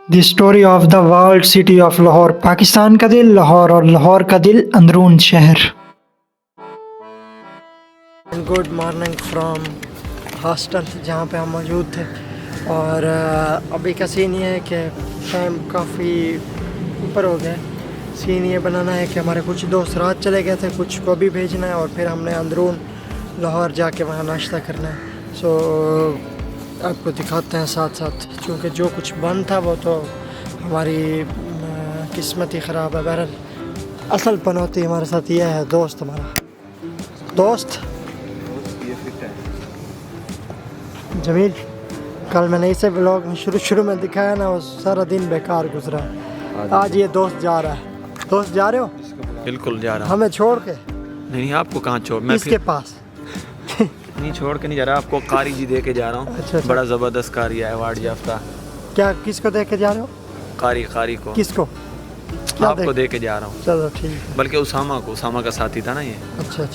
The story of the world city of Lahore. Pakistan का दिल लाहौर और लाहौर का दिल अंदरून शहर। गुड मॉर्निंग फ्रॉम हॉस्टल जहाँ पे हम मौजूद थे। और अभी का सीन ये है कि टाइम काफ़ी ऊपर हो गया। सीन ये बनाना है कि हमारे कुछ दोस्त रात चले गए थे, कुछ को भी भेजना है और फिर हमने अंदरून लाहौर जाके वहाँ नाश्ता करना है। सो आपको दिखाते हैं साथ साथ, क्योंकि जो कुछ बंद था वो तो हमारी किस्मत ही ख़राब है। बहरहाल असल पनौती हमारे साथ ये है, दोस्त हमारा दोस्त जमील। कल मैंने इसे व्लॉग में शुरू में दिखाया ना, वो सारा दिन बेकार गुजरा। आज ये दोस्त जा रहा है। दोस्त जा रहे हो? बिल्कुल जा रहा हूँ। हमें छोड़ के? नहीं, आपको कहाँ छोड़, मैं इसके पास नहीं छोड़ के नहीं जा रहा, आपको कारी जी दे के जा रहा हूँ। अच्छा। बड़ा ज़बरदस्त कारी है, अवार्ड याफ्ता। क्या किसको दे के जा रहे हो? कारी को। किसको? आपको दे के जा रहा हूँ। चलो ठीक है। बल्कि उसामा का साथी था ना ये। अच्छा।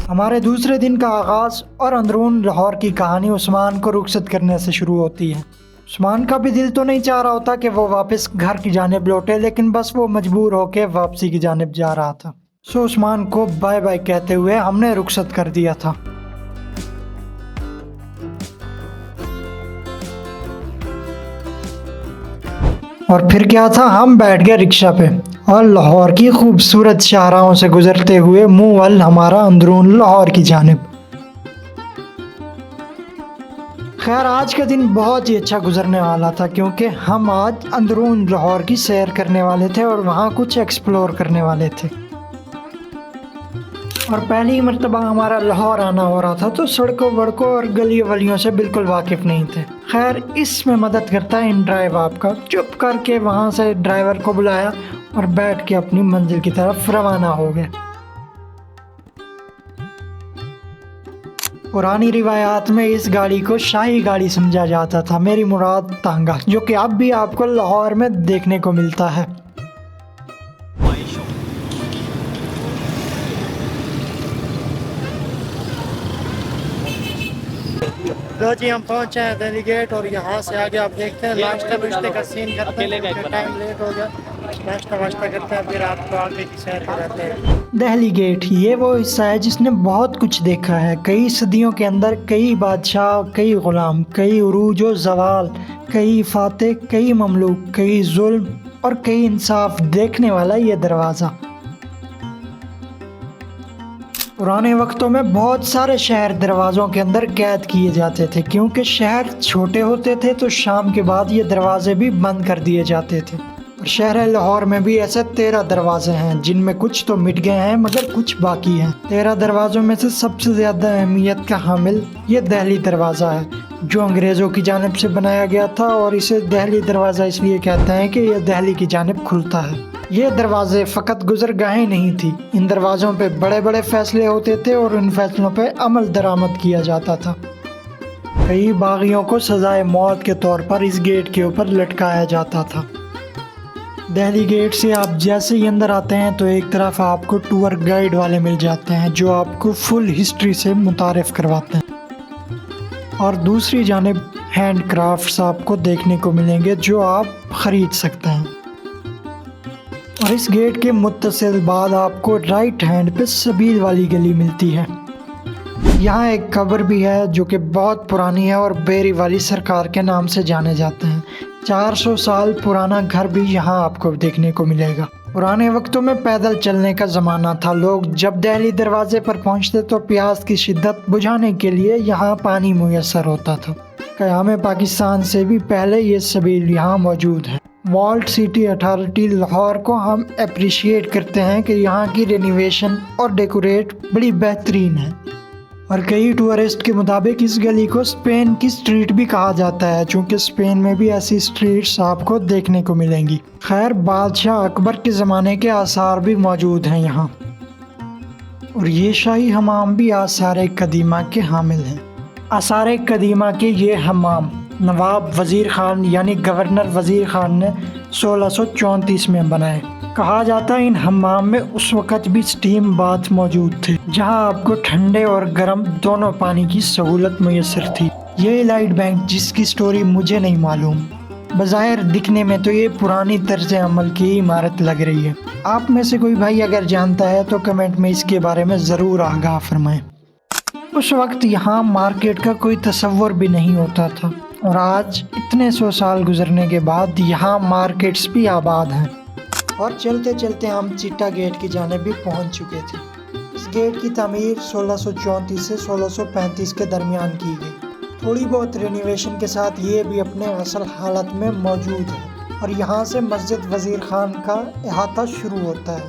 हमारे दूसरे दिन का आगाज़ और अंदरून लाहौर की कहानी उस्मान को रुखसत करने से शुरू होती है। उस्मान का भी दिल तो नहीं चाह रहा होता कि वो वापस घर की जानिब लौटे, लेकिन बस वो मजबूर होकर वापसी की जानिब जा रहा था। सो उस्मान को बाय बाय कहते हुए हमने रुखसत कर दिया था। और फिर क्या था, हम बैठ गए रिक्शा पे और लाहौर की खूबसूरत शाहराहों से गुजरते हुए मुंह हमारा अंदरून लाहौर की जानिब। खैर आज का दिन बहुत ही अच्छा गुजरने वाला था, क्योंकि हम आज अंदरून लाहौर की सैर करने वाले थे और वहाँ कुछ एक्सप्लोर करने वाले थे। और पहली मर्तबा हमारा लाहौर आना हो रहा था, तो सड़कों वड़कों और गली वलियों से बिल्कुल वाकिफ़ नहीं थे। खैर इसमें मदद करता है इन ड्राइव आपका। चुप करके वहाँ से ड्राइवर को बुलाया और बैठ के अपनी मंजिल की तरफ रवाना हो गए। पुरानी रिवायात में इस गाड़ी को शाही गाड़ी समझा जाता था, मेरी मुराद तांगा, जो कि अब भी आपको लाहौर में देखने को मिलता है। लो जी, हम पहुंचे हैं दिल्ली गेट और यहाँ से आगे आप देखते हैं नाश्ता नुश्ते का सीन करते हैं, क्योंकि टाइम लेट हो गया। नाश्ता वाश्ता करते हैं, फिर आपको आगे की सैर कराते हैं। दिल्ली गेट ये वो हिस्सा है जिसने बहुत कुछ देखा है। कई सदियों के अंदर कई बादशाह, कई गुलाम, कई उरूज व ज़वाल, कई फातेह, कई ममलूक, कई जुल्म और कई इंसाफ देखने वाला ये दरवाज़ा। पुराने वक्तों में बहुत सारे शहर दरवाज़ों के अंदर कैद किए जाते थे, क्योंकि शहर छोटे होते थे तो शाम के बाद ये दरवाजे भी बंद कर दिए जाते थे। और शहर लाहौर में भी ऐसे 13 दरवाजे हैं, जिनमें कुछ तो मिट गए हैं मगर कुछ बाकी हैं। 13 दरवाज़ों में से सबसे ज़्यादा अहमियत का हामिल ये दिल्ली दरवाज़ा है, जो अंग्रेज़ों की जानिब से बनाया गया था। और इसे दिल्ली दरवाज़ा इसलिए कहते हैं कि यह दिल्ली की जानिब खुलता है। ये दरवाजे फ़कत गुज़रगाहें नहीं थी, इन दरवाज़ों पे बड़े बड़े फ़ैसले होते थे और इन फैसलों पे अमल दरामद किया जाता था। कई बागियों को सज़ाए मौत के तौर पर इस गेट के ऊपर लटकाया जाता था। दिल्ली गेट से आप जैसे ही अंदर आते हैं तो एक तरफ आपको टूर गाइड वाले मिल जाते हैं, जो आपको फुल हिस्ट्री से मुतारिफ़ करवाते हैं। और दूसरी जानिब हैंड क्राफ्ट्स आपको देखने को मिलेंगे, जो आप ख़रीद सकते हैं। और इस गेट के मुत्तसिल बाद आपको राइट हैंड पे सबील वाली गली मिलती है। यहाँ एक कब्र भी है जो कि बहुत पुरानी है और बेरी वाली सरकार के नाम से जाने जाते हैं। 400 साल पुराना घर भी यहाँ आपको देखने को मिलेगा। पुराने वक्तों में पैदल चलने का ज़माना था। लोग जब दिल्ली दरवाजे पर पहुँचते तो प्यास की शिद्दत बुझाने के लिए यहाँ पानी मुयस्सर होता था। क़याम पाकिस्तान से भी पहले ये सबील यहाँ मौजूद है। वॉल्ड सिटी अथॉरिटी लाहौर को हम अप्रिशिएट करते हैं कि यहाँ की रेनोवेशन और डेकोरेट बड़ी बेहतरीन है। और कई टूरिस्ट के मुताबिक इस गली को स्पेन की स्ट्रीट भी कहा जाता है, चूँकि स्पेन में भी ऐसी स्ट्रीट्स आपको देखने को मिलेंगी। खैर बादशाह अकबर के ज़माने के आसार भी मौजूद हैं यहाँ। और ये शाही हमाम भी आसार कदीमा के हामिल हैं। आसार कदीमा के ये हमाम नवाब वज़ीर ख़ान यानी गवर्नर वज़ीर ख़ान ने 1634 में बनाए। कहा जाता है इन हमाम में उस वक़्त भी स्टीम बाथ मौजूद थे, जहां आपको ठंडे और गर्म दोनों पानी की सहूलत मुयस्सर थी। ये लाइट बैंक जिसकी स्टोरी मुझे नहीं मालूम, बज़ाहिर दिखने में तो ये पुरानी तर्ज अमल की इमारत लग रही है। आप में से कोई भाई अगर जानता है तो कमेंट में इसके बारे में ज़रूर आगाह फरमाएं। उस वक्त यहाँ मार्केट का कोई तसव्वुर भी नहीं होता था और आज इतने 100 साल गुजरने के बाद यहाँ मार्केट्स भी आबाद हैं। और चलते चलते हम चिट्टा गेट की जानिब भी पहुँच चुके थे। इस गेट की तामीर 1634 से 1635 के दरमियान की गई। थोड़ी बहुत रेनोवेशन के साथ ये भी अपने असल हालत में मौजूद है और यहाँ से मस्जिद वज़ीर खान का अहाता शुरू होता है।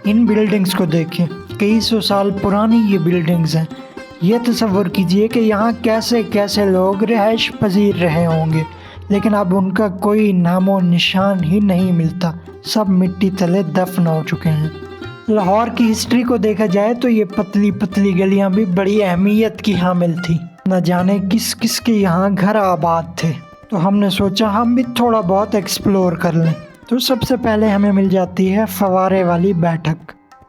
इन बिल्डिंग्स को देखें, कई 100 साल पुरानी ये बिल्डिंग्स हैं। ये तसव्वुर कीजिए कि यहाँ कैसे कैसे लोग रिहाइश पजीर रहे होंगे, लेकिन अब उनका कोई नामो निशान ही नहीं मिलता। सब मिट्टी तले दफन हो चुके हैं। लाहौर की हिस्ट्री को देखा जाए तो ये पतली पतली गलियाँ भी बड़ी अहमियत की हामिल थी। न जाने किस किस के यहाँ घर आबाद थे, तो हमने सोचा हम भी थोड़ा बहुत एक्सप्लोर कर लें। तो सबसे पहले हमें मिल जाती है फवारे वाली बैठक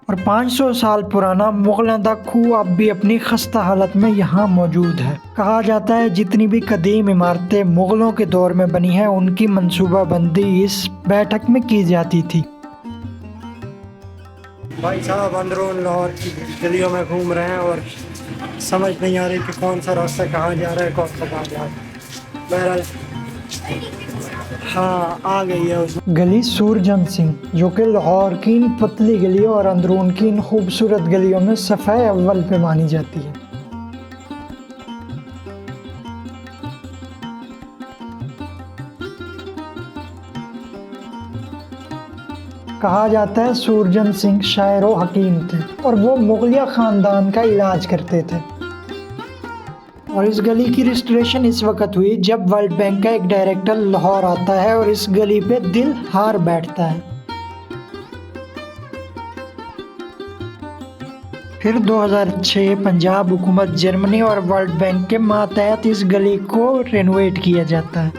और 500 साल पुराना मुगलंदा खूह अब भी अपनी खस्ता हालत में यहाँ मौजूद है। कहा जाता है जितनी भी कदीम इमारतें मुगलों के दौर में बनी है उनकी मंसूबाबंदी इस बैठक में की जाती थी। भाई साहब अंदरून लाहौर की गलियों में घूम रहे हैं और समझ नहीं आ रही कि कौन सा रास्ता कहाँ जा रहा है, कौन सा कहाँ जा रहा है। बहरहाल हाँ आ गई है उस गली सूरजंद सिंह, जो कि लाहौर की इन पतली गलियों और अंदरून की इन खूबसूरत गलियों में सफ़े अव्वल पे मानी जाती है। कहा जाता है सूरजंद सिंह शायर व हकीम थे और वो मुगलिया ख़ानदान का इलाज करते थे। और इस गली की रिस्टोरेशन इस वक्त हुई जब वर्ल्ड बैंक का एक डायरेक्टर लाहौर आता है और इस गली पे दिल हार बैठता है। फिर 2006 पंजाब हुकूमत जर्मनी और वर्ल्ड बैंक के मातहत इस गली को रेनोवेट किया जाता है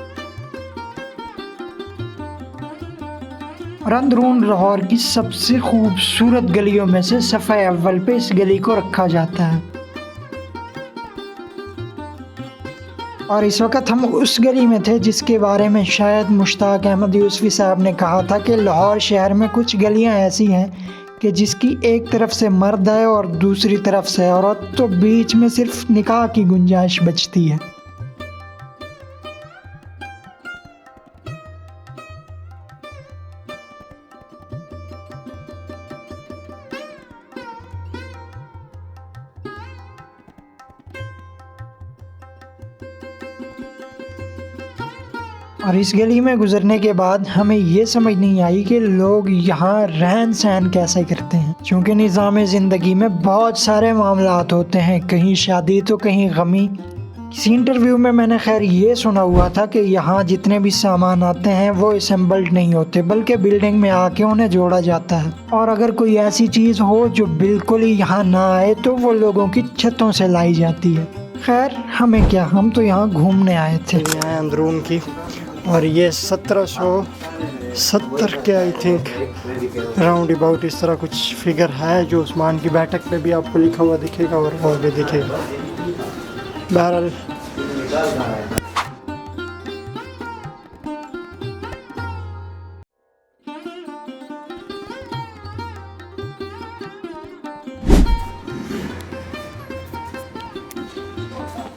और अंदरून लाहौर की सबसे खूबसूरत गलियों में से सफ़े अव्वल पे इस गली को रखा जाता है। और इस वक्त हम उस गली में थे जिसके बारे में शायद मुश्ताक अहमद यूसुफी साहब ने कहा था कि लाहौर शहर में कुछ गलियां ऐसी हैं कि जिसकी एक तरफ से मर्द है और दूसरी तरफ से औरत, तो बीच में सिर्फ निकाह की गुंजाइश बचती है। और इस गली में गुजरने के बाद हमें ये समझ नहीं आई कि लोग यहाँ रहन सहन कैसे करते हैं, क्योंकि निज़ाम ज़िंदगी में बहुत सारे मामलात होते हैं, कहीं शादी तो कहीं गमी। किसी इंटरव्यू में मैंने खैर ये सुना हुआ था कि यहाँ जितने भी सामान आते हैं वो असेंबल्ड नहीं होते, बल्कि बिल्डिंग में आके उन्हें जोड़ा जाता है। और अगर कोई ऐसी चीज़ हो जो बिल्कुल ही यहाँ ना आए तो वो लोगों की छतों से लाई जाती है। खैर हमें क्या, हम तो यहाँ घूमने आए थे। अंदरून की और ये 1770 के आई थिंक राउंड अबाउट इस तरह कुछ फिगर है जो उस्मान की बैठक पे भी आपको लिखा हुआ दिखेगा और भी दिखेगा। बहरहाल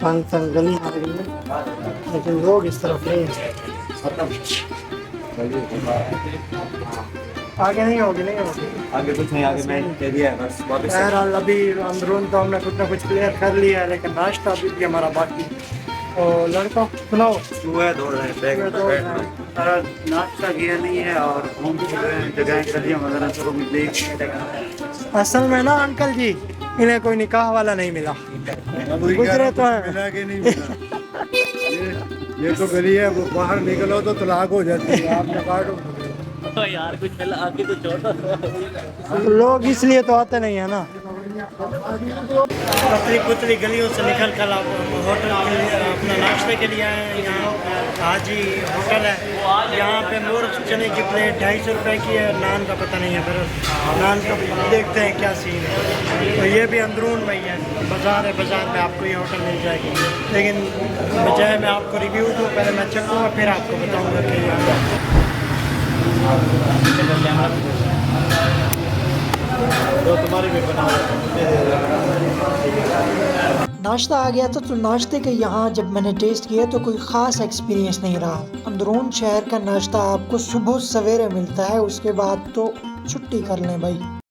तंग गली आ रही है लेकिन लोग इस तरफ नहीं हैं। आगे नहीं होगी आगे कुछ नहीं, आगे मैं कह दिया है बस वापस। बहरहाल अभी अंदरून तो हमने कुछ ना कुछ क्लियर कर लिया है, लेकिन नाश्ता अभी भी हमारा बाकी। और लड़का सुनाओ, चूहे दौड़ रहे हैं बैग में बैठ में। नाश्ता किया नहीं है और घूम फिर रहे हैं जगह गलियाँ वगैरह तो देख। असल में ना अंकल जी इन्हें कोई निकाह वाला नहीं मिला, गुजरे तो है ये तो गली है, वो बाहर निकलो तो तलाक हो जाती है। आपने काटो तो यार कुछ मिला आगे तो छोड़ो, लोग इसलिए तो आते नहीं है ना। पतली पुतली गलियों से निकल कर आप होटल के लिए अपना नाश्ते के लिए आए हैं। यहाँ हाजी होटल है, यहाँ पे मोर चने की प्लेट 250 रुपए की है, नान का पता नहीं है, फिर नान का देखते हैं क्या सीन है। तो ये भी अंदरून में ही है, बाज़ार है, बाज़ार में आपको ये होटल मिल जाएगी। लेकिन बजाय मैं आपको रिव्यू दूँ, पहले मैं चखूँगा फिर आपको बताऊँगा कि तो तुम्हारी भी बना नाश्ता आ गया था। तो नाश्ते के यहाँ जब मैंने टेस्ट किया तो कोई ख़ास एक्सपीरियंस नहीं रहा। अंदरून शहर का नाश्ता आपको सुबह सवेरे मिलता है, उसके बाद तो छुट्टी कर लें भाई।